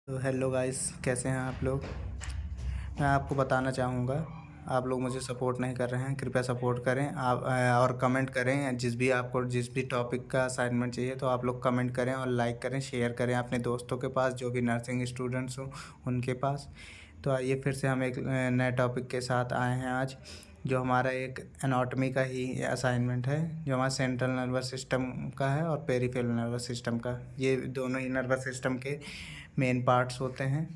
तो hello guys, कैसे हैं आप लोग। मैं आपको बताना चाहूँगा, आप लोग मुझे सपोर्ट नहीं कर रहे हैं, कृपया सपोर्ट करें आप और कमेंट करें। जिस भी टॉपिक का असाइनमेंट चाहिए तो आप लोग कमेंट करें और लाइक करें, शेयर करें अपने दोस्तों के पास जो भी नर्सिंग स्टूडेंट्स हों उनके पास। तो आइए फिर से हम एक नए टॉपिक के साथ आए हैं आज, जो हमारा एक एनाटॉमी का ही असाइनमेंट है, जो हमारा सेंट्रल नर्वस सिस्टम का है और पेरिफेरल नर्वस सिस्टम का। ये दोनों ही नर्वस सिस्टम के मेन पार्ट्स होते हैं।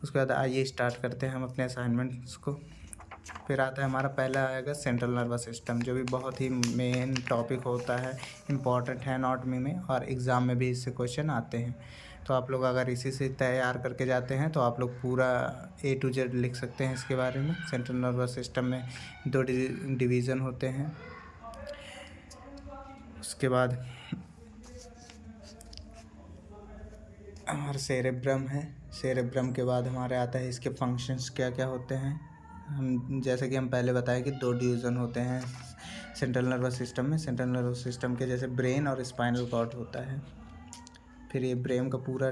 उसके बाद आइए स्टार्ट करते हैं हम अपने असाइनमेंट्स को। फिर आता है हमारा पहला आएगा सेंट्रल नर्वस सिस्टम, जो भी बहुत ही मेन टॉपिक होता है, इम्पॉर्टेंट है एनाटॉमी में और एग्ज़ाम में भी इससे क्वेश्चन आते हैं। तो आप लोग अगर इसी से तैयार करके जाते हैं तो आप लोग पूरा A to Z लिख सकते हैं इसके बारे में। सेंट्रल नर्वस सिस्टम में दो डिवीज़न होते हैं। उसके बाद हमारा सेरेब्रम है। सेरेब्रम के बाद हमारे आता है इसके फंक्शंस क्या क्या होते हैं। हम जैसे कि हम पहले बताए कि दो डिवीज़न होते हैं सेंट्रल नर्वस सिस्टम में। सेंट्रल नर्वस सिस्टम के जैसे ब्रेन और स्पाइनल कॉर्ड होता है। फिर ये ब्रेन का पूरा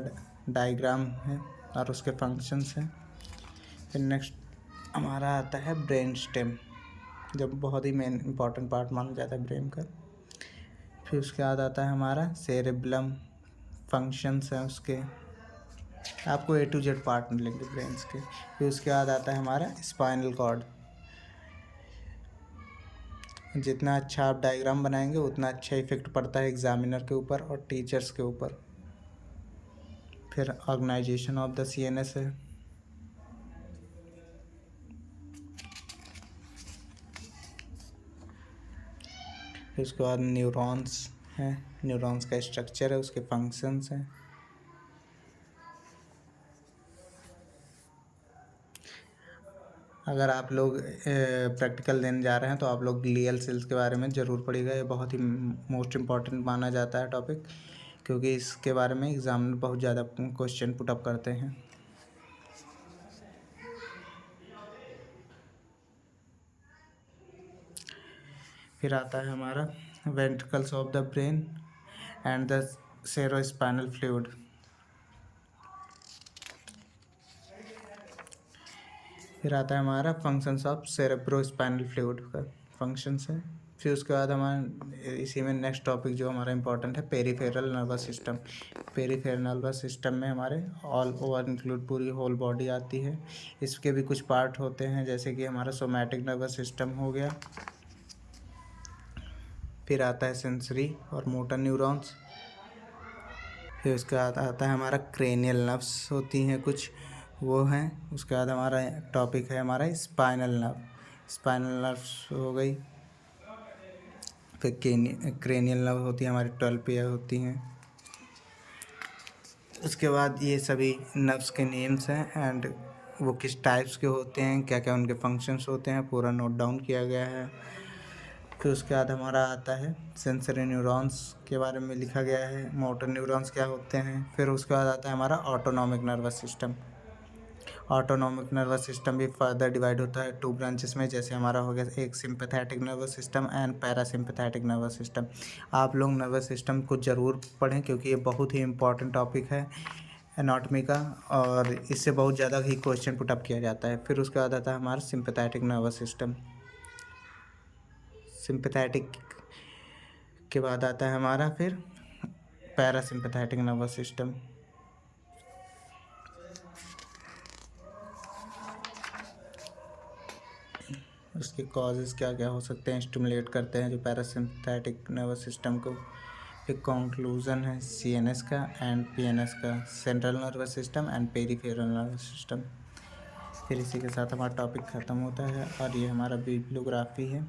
डायग्राम है और उसके फंक्शंस हैं। फिर नेक्स्ट हमारा आता है ब्रेन स्टेम, जब बहुत ही मेन इंपॉर्टेंट पार्ट माना जाता है ब्रेन का। फिर उसके बाद आता है हमारा सेरेब्रम, फंक्शंस हैं उसके, आपको A to Z पार्ट मिलेंगे ब्रेन्स के। फिर उसके बाद आता है हमारा स्पाइनल कॉर्ड। जितना अच्छा आप डायग्राम बनाएंगे उतना अच्छा इफेक्ट पड़ता है एग्जामिनर के ऊपर और टीचर्स के ऊपर। फिर ऑर्गेनाइजेशन ऑफ द CNS है। फिर उसके बाद न्यूरॉन्स हैं, न्यूरॉन्स का स्ट्रक्चर है, उसके फंक्शंस हैं। अगर आप लोग प्रैक्टिकल देने जा रहे हैं तो आप लोग ग्लियल सेल्स के बारे में ज़रूर पढ़िएगा। ये बहुत ही मोस्ट इम्पॉर्टेंट माना जाता है टॉपिक, क्योंकि इसके बारे में एग्ज़ाम में बहुत ज़्यादा क्वेश्चन पुटअप करते हैं। फिर आता है हमारा ventricles of the brain and the cerebrospinal fluid. फिर आता है हमारा फंक्शंस ऑफ सेरेब्रोस्पाइनल फ्लूइड का फंक्शंस है। फिर उसके बाद हमारा इसी में नेक्स्ट टॉपिक जो हमारा इंपॉर्टेंट है peripheral nervous system. Peripheral nervous system में हमारे ऑल ओवर इंक्लूड पूरी होल बॉडी आती है। इसके भी कुछ पार्ट होते हैं, जैसे कि हमारा सोमैटिक नर्वस सिस्टम हो गया। फिर आता है सेंसरी और मोटर न्यूरॉन्स। फिर उसके बाद आता है हमारा क्रेनियल नर्व्स होती हैं कुछ, वो हैं। उसके बाद हमारा टॉपिक है हमारा स्पाइनल नर्व। स्पाइनल नर्व्स हो गई। फिर क्रेनियल नर्व होती है हमारी 12 पेयर होती हैं। उसके बाद ये सभी नर्व्स के नेम्स हैं एंड वो किस टाइप्स के होते हैं, क्या क्या उनके फंक्शंस होते हैं, पूरा नोट डाउन किया गया है। फिर उसके बाद हमारा आता है सेंसरी न्यूरॉन्स के बारे में लिखा गया है, मोटर न्यूरॉन्स क्या होते हैं। फिर उसके बाद आता है हमारा autonomic nervous system. Autonomic nervous system भी फर्दर डिवाइड होता है 2 ब्रांचेस में, जैसे हमारा हो गया एक sympathetic nervous system and parasympathetic nervous system. आप लोग नर्वस सिस्टम को ज़रूर पढ़ें, क्योंकि ये बहुत ही इंपॉर्टेंट टॉपिक है एनाटॉमी का और इससे बहुत ज़्यादा ही क्वेश्चन पुटअप किया जाता है। फिर उसके बाद आता है हमारा सिंपैथेटिक नर्वस सिस्टम। सिंपैथेटिक के बाद आता है हमारा फिर पैरासिम्पैथेटिक नर्वस सिस्टम। उसके कॉजेज़ क्या क्या हो सकते हैं, स्टिमुलेट करते हैं जो पैरासिम्पैथेटिक नर्वस सिस्टम को। फिर कंक्लूजन है CNS का एंड PNS का, central nervous system and peripheral nervous system. फिर इसी के साथ हमारा टॉपिक ख़त्म होता है और ये हमारा बिब्लियोग्राफी है।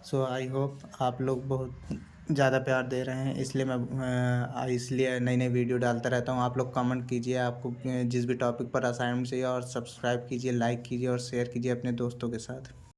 सो आई होप आप लोग बहुत ज़्यादा प्यार दे रहे हैं, इसलिए मैं इसलिए नई नई वीडियो डालता रहता हूँ। आप लोग कमेंट कीजिए आपको जिस भी टॉपिक पर असाइनमेंट चाहिए, और सब्सक्राइब कीजिए, लाइक कीजिए और शेयर कीजिए अपने दोस्तों के साथ।